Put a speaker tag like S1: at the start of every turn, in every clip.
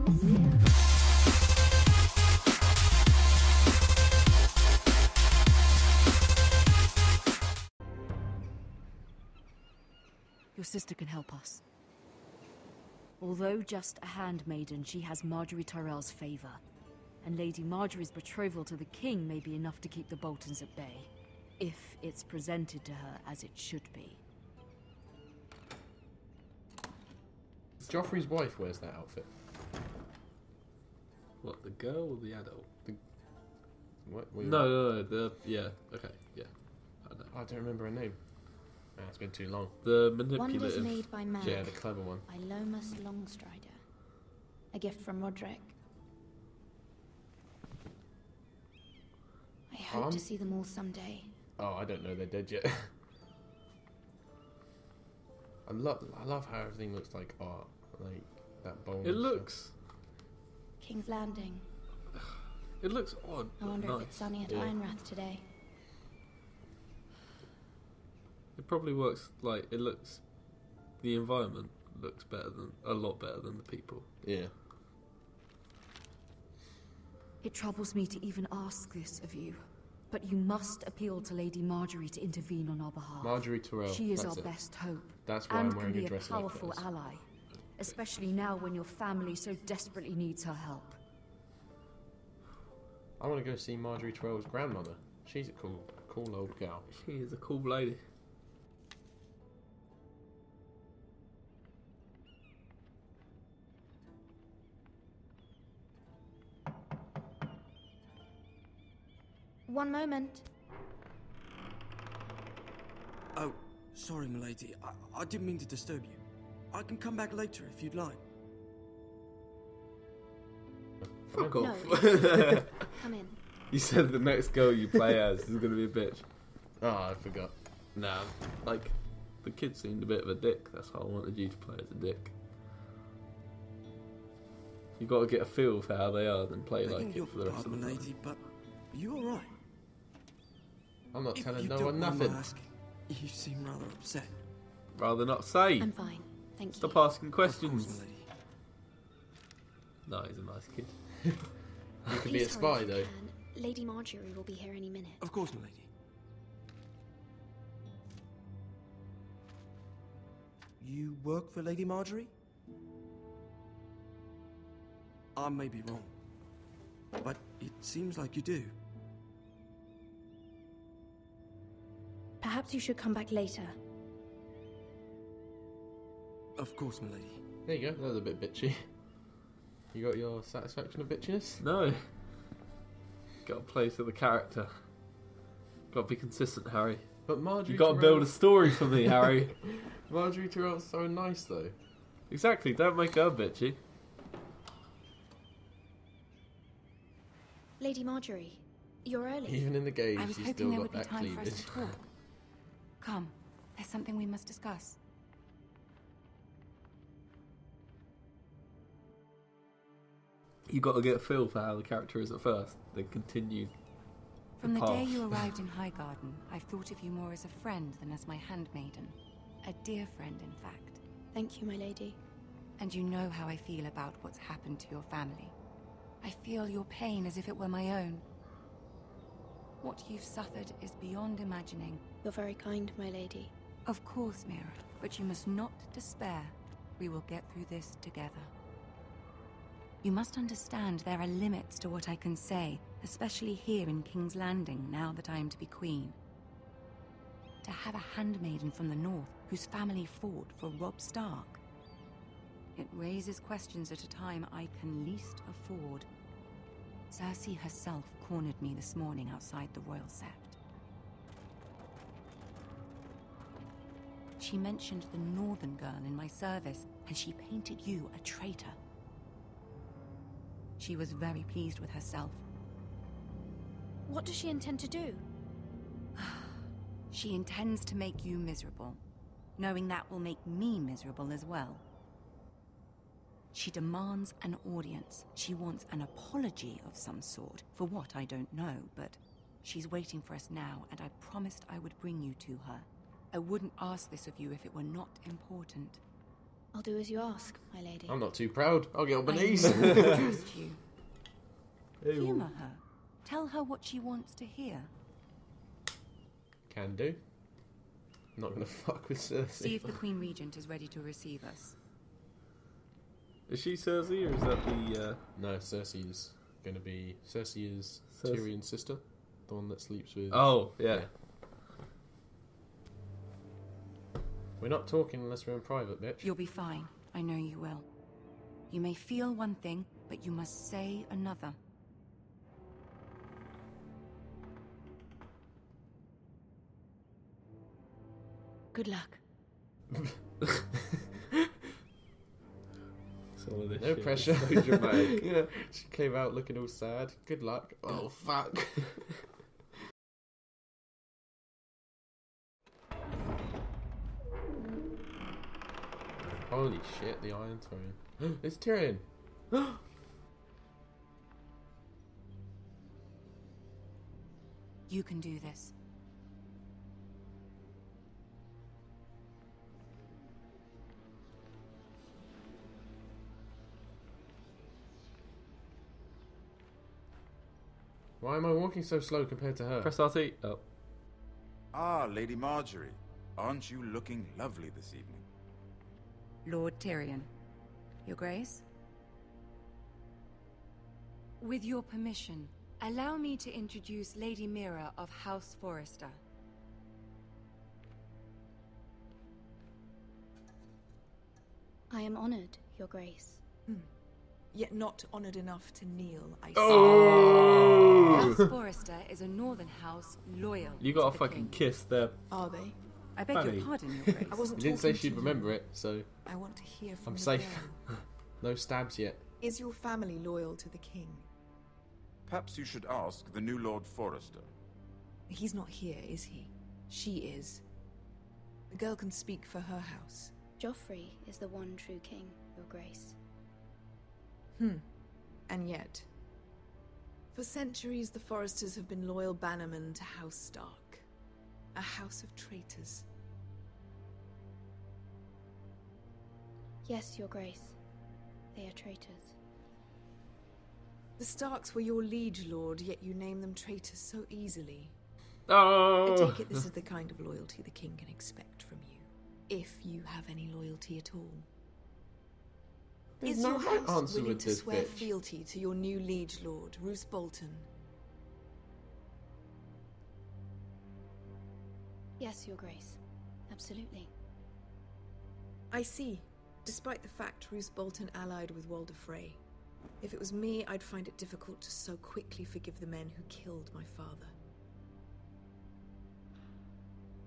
S1: Your sister can help us. Although just a handmaiden, she has Marjorie Tyrell's favor. And Lady Marjorie's betrothal to the king may be enough to keep the Boltons at bay. If it's presented to her as it should be.
S2: Joffrey's wife wears that outfit.
S3: What, the girl or the adult?
S2: What?
S3: Yeah, okay, yeah.
S2: I don't remember her name. It's been too long.
S3: The manipulative.
S4: Wonders made by man.
S2: Yeah, the clever one.
S4: By Lomas Longstrider. A gift from Roderick. I hope to see them all someday.
S2: Oh, I don't know they're dead yet. I love how everything looks like art. Like, that bowl.
S3: It looks...
S4: King's Landing.
S3: It looks odd.
S4: I wonder
S3: nice.
S4: if it's sunny at Ironrath today.
S3: It probably works, like, it looks... The environment looks better than... A lot better than the people.
S2: Yeah.
S1: It troubles me to even ask this of you. But you must appeal to Lady Marjorie to intervene on our behalf.
S2: Marjorie Tyrell.
S1: She is
S2: that's
S1: our
S2: it.
S1: best hope.
S2: That's why
S1: and
S2: I'm wearing
S1: can
S2: a
S1: be
S2: dress
S1: a
S2: like
S1: powerful
S2: this.
S1: ally. Especially now when your family so desperately needs her help.
S2: I want to go see Marjorie Tyrell's grandmother. She's a cool old gal.
S3: She is a cool lady.
S4: One moment.
S5: Oh, sorry, milady. I didn't mean to disturb you. I can come back later if you'd like.
S3: Fuck off.
S4: No. Come in.
S3: You said the next girl you play as is going to be a bitch.
S2: Oh, I forgot.
S3: Nah, like, the kid seemed a bit of a dick. That's why I wanted you to play as a dick. You got to get a feel for how they are, then play like it for the rest of the
S5: milady,
S3: film.
S5: but you all right?
S2: I'm not telling
S5: If
S2: no
S5: you
S2: one
S5: don't mind
S2: nothing.
S5: my asking, you seem rather upset.
S3: Rather not say.
S4: I'm fine, thank you.
S3: Stop asking
S5: Of
S3: questions.
S5: course, milady.
S3: No, he's a nice kid.
S2: You could be a
S4: Please
S2: spy,
S4: hurry if you
S2: though.
S4: can. Lady Marjorie will be here any minute.
S5: Of course, milady. You work for Lady Marjorie? I may be wrong, but it seems like you do.
S4: Perhaps you should come back later.
S5: Of course, milady.
S2: There you go. That was a bit bitchy. You got your satisfaction of bitchiness?
S3: No. Got to play to the character. Got to be consistent, Harry.
S2: But Marjorie
S3: You got to build a story for me, Harry.
S2: Marjorie Tyrell's so nice, though.
S3: Exactly, don't make her bitchy.
S4: Lady Marjorie, you're early.
S2: Even in the games,
S6: I was
S2: she's
S6: hoping
S2: still
S6: there
S2: got
S6: would be
S2: that
S6: time for us
S2: cleavage.
S6: to talk. Come, there's something we must discuss.
S3: You got to get a feel for how the character is at first, then continue.
S6: From the day
S3: path.
S6: you arrived in Highgarden, I've thought of you more as a friend than as my handmaiden. A dear friend, in fact.
S4: Thank you, my lady.
S6: And you know how I feel about what's happened to your family. I feel your pain as if it were my own. What you've suffered is beyond imagining.
S4: You're very kind, my lady.
S6: Of course, Mira, but you must not despair. We will get through this together. You must understand there are limits to what I can say, especially here in King's Landing, now that I am to be queen. To have a handmaiden from the north whose family fought for Robb Stark. It raises questions at a time I can least afford. Cersei herself cornered me this morning outside the Royal Sept. She mentioned the northern girl in my service, and she painted you a traitor. She was very pleased with herself.
S4: What does she intend to do?
S6: She intends to make you miserable, knowing that will make me miserable as well. She demands an audience. She wants an apology of some sort, for what I don't know, but she's waiting for us now, and I promised I would bring you to her. I wouldn't ask this of you if it were not important.
S4: I'll do as you ask, my lady.
S2: I'm not too proud. I'll get on my
S6: I
S2: knees.
S6: trust you.
S3: Ew.
S6: Humour her. Tell her what she wants to hear.
S2: Can do. I'm not gonna fuck with Cersei.
S6: See if the Queen Regent is ready to receive us.
S3: Is she Cersei or is that the?
S2: No, Cersei's gonna be. Cersei is
S3: Cersei.
S2: Tyrion's sister, the one that sleeps with.
S3: Oh yeah.
S2: We're not talking unless we're in private, bitch.
S6: You'll be fine. I know you will. You may feel one thing, but you must say another.
S4: Good luck.
S3: Some of this
S2: No
S3: shit is
S2: pressure.
S3: So dramatic.
S2: You know, she came out looking all sad. Good luck. Oh fuck. Holy shit! The Iron Throne. It's Tyrion.
S6: You can do this.
S2: Why am I walking so slow compared to her?
S3: Press RT. Oh.
S7: Ah, Lady Marjorie. Aren't you looking lovely this evening?
S6: Lord Tyrion. Your Grace? With your permission, allow me to introduce Lady Mira of House Forrester.
S4: I am honored, Your Grace.
S8: Yet not honoured enough to kneel, I see.
S6: House Forrester is a northern house loyal
S3: You
S6: to
S3: got
S6: the
S3: a fucking
S6: king.
S3: kiss there.
S8: Are they?
S6: I beg
S3: Fanny.
S6: your pardon, Your Grace.
S8: I wasn't
S2: You didn't say
S8: talking
S2: she'd
S8: to
S2: remember
S8: you.
S2: it, so
S8: I want to hear from
S2: I'm
S8: the
S2: safe.
S8: girl.
S2: No stabs yet.
S8: Is your family loyal to the king?
S7: Perhaps you should ask the new Lord Forrester.
S8: He's not here, is he? She is. The girl can speak for her house.
S4: Joffrey is the one true king, Your Grace.
S8: And yet, for centuries the Forresters have been loyal bannermen to House Stark. A house of traitors.
S4: Yes, Your Grace. They are traitors.
S8: The Starks were your liege lord, yet you name them traitors so easily. I
S3: Oh.
S8: take it this is the kind of loyalty the king can expect from you. If you have any loyalty at all.
S2: There's
S8: Is
S2: no
S8: your
S2: right
S8: house
S2: answer
S8: willing
S2: with
S8: to
S2: this
S8: swear
S2: bitch.
S8: fealty to your new liege lord, Roose Bolton?
S4: Yes, Your Grace. Absolutely.
S8: I see. Despite the fact Roose Bolton allied with Walder Frey. If it was me, I'd find it difficult to so quickly forgive the men who killed my father.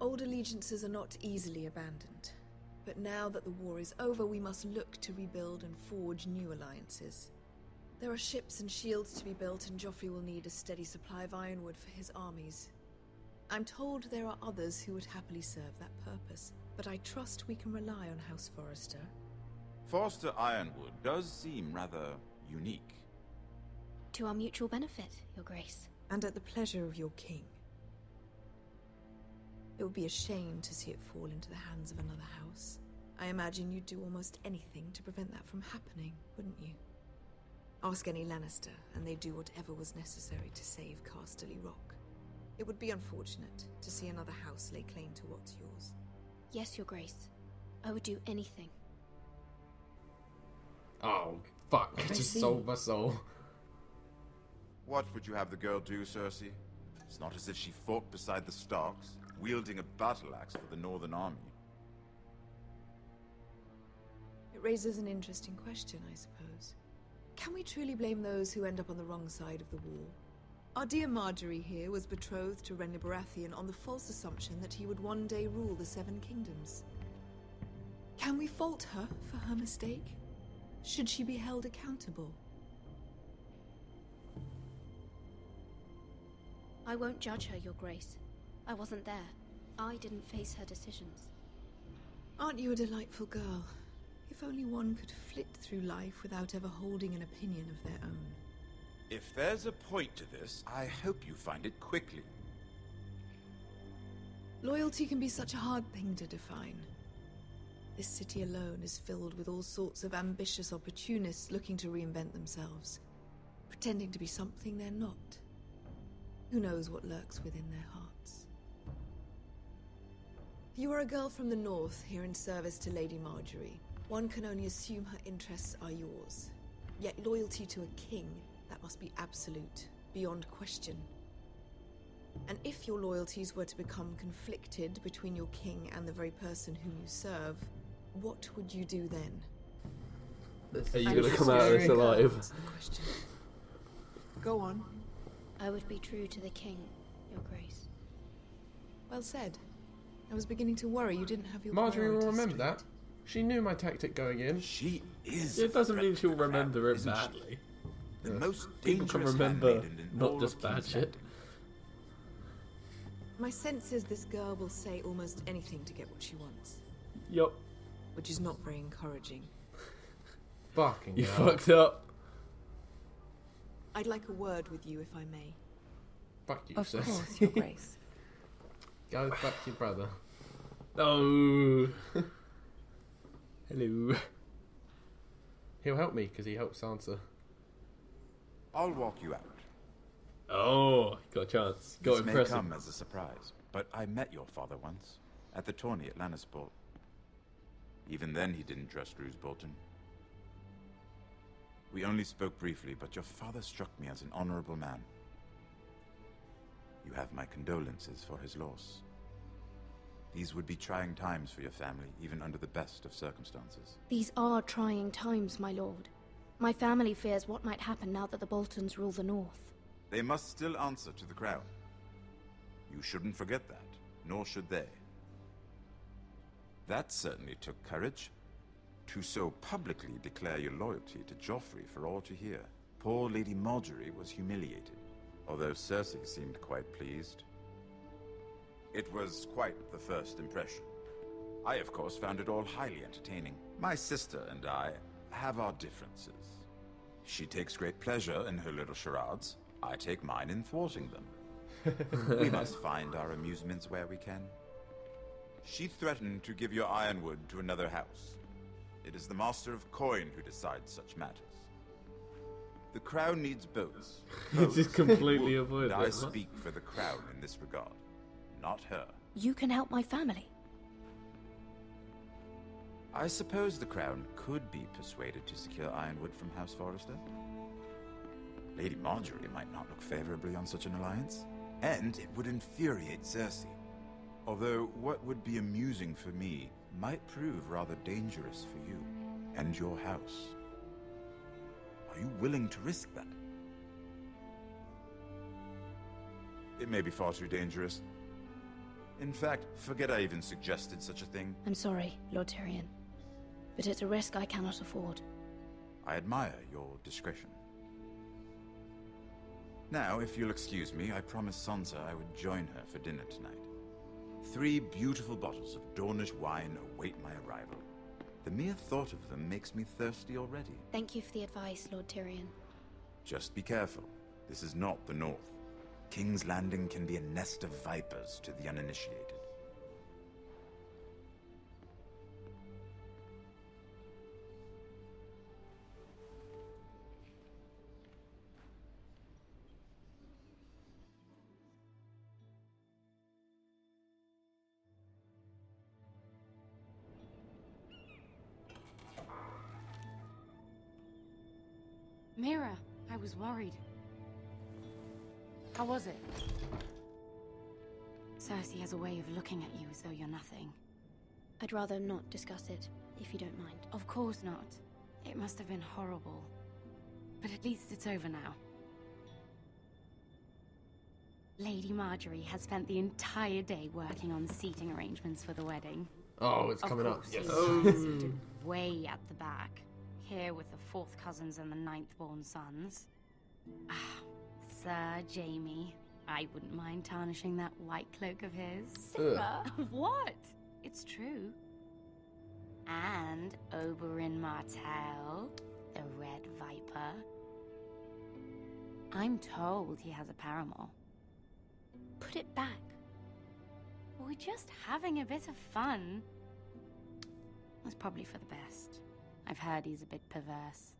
S8: Old allegiances are not easily abandoned. But now that the war is over, we must look to rebuild and forge new alliances. There are ships and shields to be built, and Joffrey will need a steady supply of ironwood for his armies. I'm told there are others who would happily serve that purpose, but I trust we can rely on House Forrester.
S7: Forrester Ironwood does seem rather unique.
S4: To our mutual benefit, Your Grace.
S8: And at the pleasure of your king. It would be a shame to see it fall into the hands of another house. I imagine you'd do almost anything to prevent that from happening, wouldn't you? Ask any Lannister, and they'd do whatever was necessary to save Casterly Rock. It would be unfortunate to see another house lay claim to what's yours.
S4: Yes, Your Grace. I would do anything.
S2: Oh fuck! I just
S8: see.
S2: sold my soul.
S7: What would you have the girl do, Cersei? It's not as if she fought beside the Starks, wielding a battle axe for the Northern Army.
S8: It raises an interesting question, I suppose. Can we truly blame those who end up on the wrong side of the war? Our dear Marjorie here was betrothed to Renly Baratheon on the false assumption that he would one day rule the Seven Kingdoms. Can we fault her for her mistake? Should she be held accountable?
S4: I won't judge her, Your Grace. I wasn't there. I didn't face her decisions.
S8: Aren't you a delightful girl? If only one could flit through life without ever holding an opinion of their own.
S7: If there's a point to this, I hope you find it quickly.
S8: Loyalty can be such a hard thing to define. This city alone is filled with all sorts of ambitious opportunists looking to reinvent themselves, pretending to be something they're not. Who knows what lurks within their hearts? You are a girl from the north, here in service to Lady Marjorie. One can only assume her interests are yours. Yet loyalty to a king, that must be absolute, beyond question. And if your loyalties were to become conflicted between your king and the very person whom you serve, what would you do then?
S3: Are you going to come out of this alive?
S8: That's the question. Go on.
S4: I would be true to the king, Your Grace.
S8: Well said. I was beginning to worry you didn't have your
S2: Marjorie will
S8: priorities
S2: remember
S8: straight.
S2: that. She knew my tactic going in.
S7: She is.
S3: It doesn't mean she'll
S7: Crab,
S3: remember it
S7: isn't she?
S3: badly.
S7: The most
S3: People can
S7: dangerous
S3: remember
S7: handmaiden in
S3: not
S7: all
S3: just
S7: of
S3: bad
S7: King's
S3: shit.
S7: Landing.
S8: My sense is this girl will say almost anything to get what she wants,
S3: Yup.
S8: which is not very encouraging.
S2: Fucking
S3: You
S2: hell.
S3: fucked up.
S8: I'd like a word with you, if I may.
S2: Fuck you,
S6: Of
S2: sis.
S6: course, Your Grace.
S2: Go back to your brother.
S3: Oh. Hello.
S2: He'll help me because he helps Sansa.
S7: I'll walk you out.
S3: Oh, got a chance. Got
S7: This may
S3: impressive.
S7: come as a surprise, but I met your father once, at the tourney at Lannisport. Even then he didn't trust Roose Bolton. We only spoke briefly, but your father struck me as an honorable man. You have my condolences for his loss. These would be trying times for your family, even under the best of circumstances.
S4: These are trying times, my lord. My family fears what might happen now that the Boltons rule the north.
S7: They must still answer to the crown. You shouldn't forget that, nor should they. That certainly took courage. To so publicly declare your loyalty to Joffrey for all to hear. Poor Lady Marjorie was humiliated, although Cersei seemed quite pleased. It was quite the first impression. I, of course, found it all highly entertaining. My sister and I have our differences. She takes great pleasure in her little charades. I take mine in thwarting them. We must find our amusements where we can. She threatened to give your ironwood to another house. It is the Master of Coin who decides such matters. The crown needs boats.
S3: You just completely
S7: Wood,
S3: avoided
S7: and I
S3: it, huh?
S7: speak for the crown in this regard, not her.
S4: You can help my family.
S7: I suppose the crown could be persuaded to secure ironwood from House Forrester. Lady Marjorie might not look favorably on such an alliance, and it would infuriate Cersei. Although what would be amusing for me might prove rather dangerous for you and your house. Are you willing to risk that? It may be far too dangerous. In fact, forget I even suggested such a thing.
S4: I'm sorry, Lord Tyrion. But it's a risk I cannot afford.
S7: I admire your discretion. Now, if you'll excuse me, I promised Sansa I would join her for dinner tonight. 3 beautiful bottles of Dornish wine await my arrival. The mere thought of them makes me thirsty already.
S4: Thank you for the advice, Lord Tyrion.
S7: Just be careful. This is not the North. King's Landing can be a nest of vipers to the uninitiated.
S1: Mira, I was worried. How was it? Cersei has a way of looking at you as though you're nothing.
S4: I'd rather not discuss it, if you don't mind.
S1: Of course not. It must have been horrible. But at least it's over now. Lady Marjorie has spent the entire day working on seating arrangements for the wedding.
S2: Oh, it's coming up.
S1: Of
S2: Yes.
S1: course, he was seated way at the back. Here with the 4th cousins and the 9th-born sons. Ah, Sir Jaime. I wouldn't mind tarnishing that white cloak of his.
S2: Sarah?
S1: What? It's true. And Oberyn Martell, the Red Viper. I'm told he has a paramour.
S4: Put it back.
S1: We're just having a bit of fun.
S9: That's probably for the best. I've heard he's a bit perverse.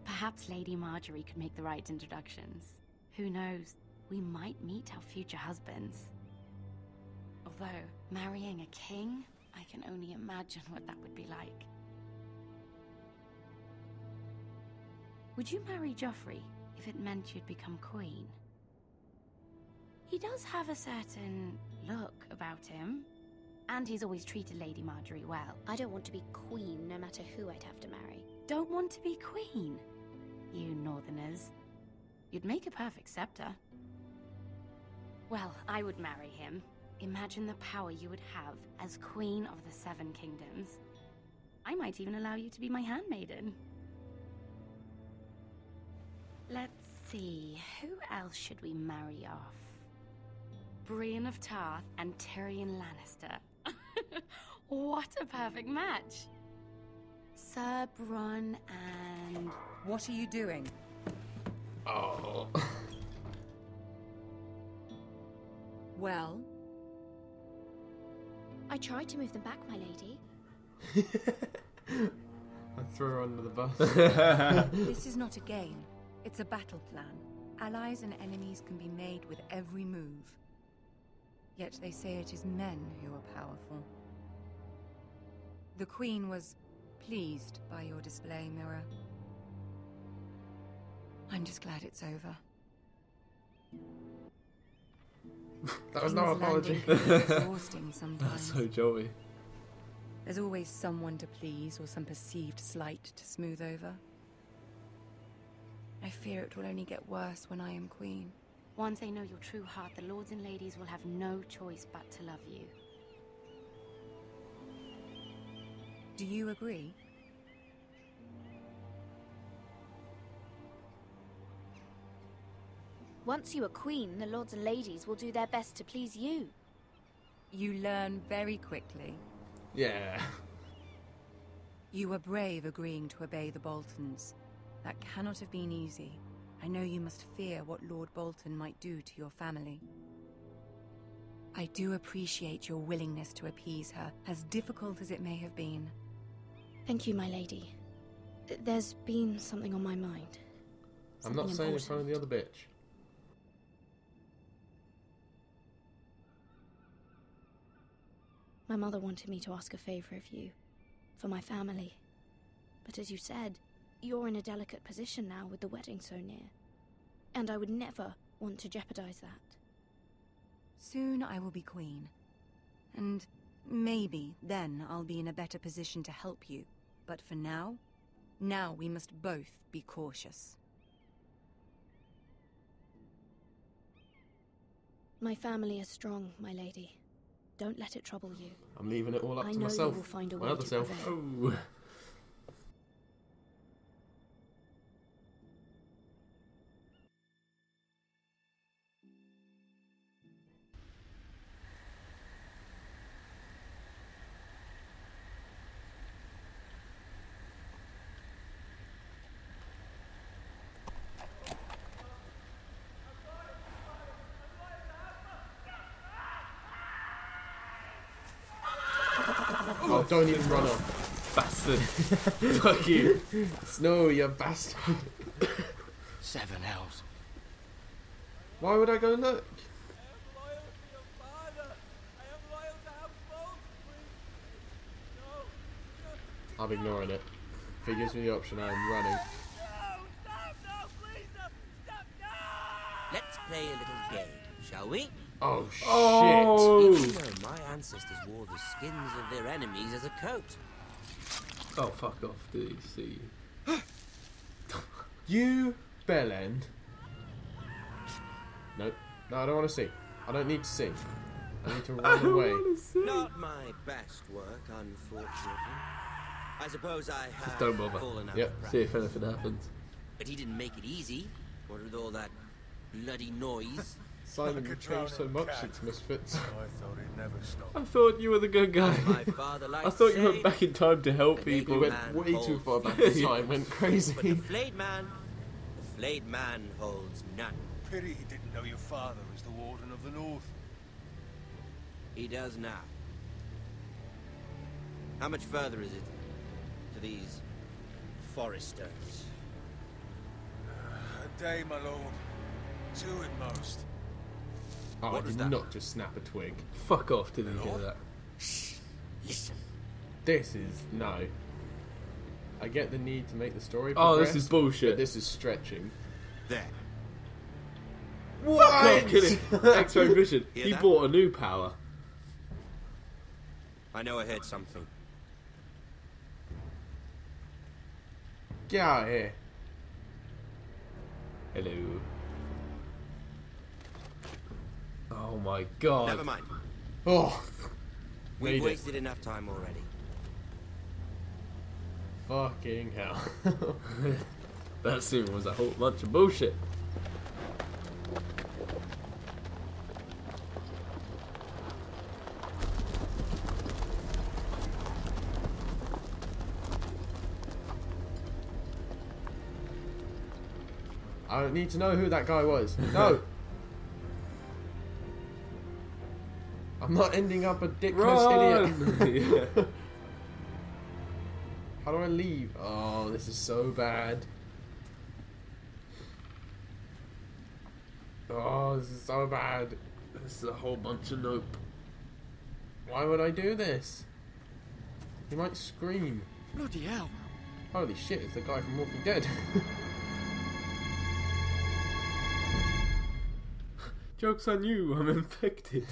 S9: Perhaps Lady Marjorie could make the right introductions. Who knows? We might meet our future husbands. Although, marrying a king, I can only imagine what that would be like. Would you marry Joffrey if it meant you'd become queen? He does have a certain look about him, and he's always treated Lady Marjorie well.
S4: I don't want to be queen no matter who I'd have to marry.
S9: Don't want to be queen? You northerners. You'd make a perfect scepter. Well, I would marry him. Imagine the power you would have as Queen of the Seven Kingdoms. I might even allow you to be my handmaiden. Let's see, who else should we marry off? Brienne of Tarth and Tyrion Lannister. What a perfect match! Sir Bronn and...
S6: What are you doing?
S2: Oh.
S6: Well?
S4: I tried to move them back, my lady.
S2: I threw her under the bus.
S6: This is not a game. It's a battle plan. Allies and enemies can be made with every move. Yet they say it is men who are powerful. The Queen was pleased by your display, Mira. I'm just glad it's over.
S2: That was no
S6: King's
S2: apology.
S6: Landing can be exhausting sometimes.
S3: That's so jolly.
S6: There's always someone to please or some perceived slight to smooth over. I fear it will only get worse when I am queen.
S9: Once they know your true heart, the lords and ladies will have no choice but to love you.
S6: Do you agree?
S4: Once you are queen, the lords and ladies will do their best to please you.
S6: You learn very quickly.
S2: Yeah.
S6: You were brave agreeing to obey the Boltons. That cannot have been easy. I know you must fear what Lord Bolton might do to your family. I do appreciate your willingness to appease her, as difficult as it may have been.
S4: Thank you, my lady. There's been something on my mind.
S2: I'm not saying in front of the other bitch.
S4: My mother wanted me to ask a favor of you, for my family. But as you said, you're in a delicate position now with the wedding so near. And I would never want to jeopardize that.
S6: Soon I will be queen. And maybe then I'll be in a better position to help you. But for now we must both be cautious.
S4: My family is strong, my lady. Don't let it trouble you.
S2: I'm leaving it all up
S4: I
S2: to
S4: know
S2: myself.
S4: you will find a
S2: My
S4: way
S2: other
S4: to
S2: self.
S4: prevail.
S3: Oh.
S2: Oh, don't even run off.
S3: Bastard. Fuck you.
S2: Snow, you bastard.
S5: 7 hells.
S2: Why would I go look? I'm ignoring it. If it gives me the option, I'm running.
S10: Let's play a little game, shall we?
S2: Oh, shit.
S3: Oh.
S10: Even though my ancestors wore the skins of their enemies as a coat.
S3: Oh, fuck off, did he see you?
S2: You, Bellend. Nope. No, I don't want to see. I don't need to see. I need to run away.
S10: Not my best work, unfortunately. I suppose I have
S3: Just don't bother.
S10: fallen out
S2: Yep.
S10: of
S3: See
S10: practice.
S3: if anything happens.
S10: But he didn't make it easy. What with all that bloody noise?
S2: Simon, you changed so much since Misfits.
S11: I thought he'd never stop.
S3: I thought you were the good guy.
S10: My father liked
S3: I thought
S10: to
S3: you
S10: say,
S3: went back in time to help
S10: "The naked
S3: people.
S2: You went
S10: man
S2: way too
S10: holds
S2: far back
S10: few
S2: in time, went
S10: But
S2: crazy.
S10: the flayed man holds none.
S11: Pity he didn't know your father was the Warden of the North.
S10: He does now. How much further is it to these foresters?
S11: A day, my lord. 2 at most.
S2: Oh,
S10: What
S2: I
S10: was
S2: did
S10: that?
S2: not just snap a twig.
S3: Fuck off, didn't hear that.
S10: Shh. Listen.
S2: This is... no. I get the need to make the story
S3: Oh,
S2: progress,
S3: this is bullshit.
S2: but this is stretching.
S10: There.
S3: Fuck off, kidding. X-ray vision.
S10: Hear
S3: He
S10: that?
S3: bought a new power.
S10: I know I heard something.
S2: Get out of here.
S3: Hello. Oh my god.
S10: Never mind.
S2: Oh,
S10: We've
S2: made it.
S10: wasted enough time already.
S2: Fucking hell.
S3: That scene was a whole bunch of bullshit.
S2: I don't need to know who that guy was. No. I'm not ending up a dickless idiot.
S3: Yeah.
S2: How do I leave? Oh, this is so bad. Oh, this is so bad.
S3: This is a whole bunch of nope.
S2: Why would I do this? He might scream.
S5: Bloody hell.
S2: Holy shit, it's the guy from Walking Dead.
S3: Joke's on you, I'm infected.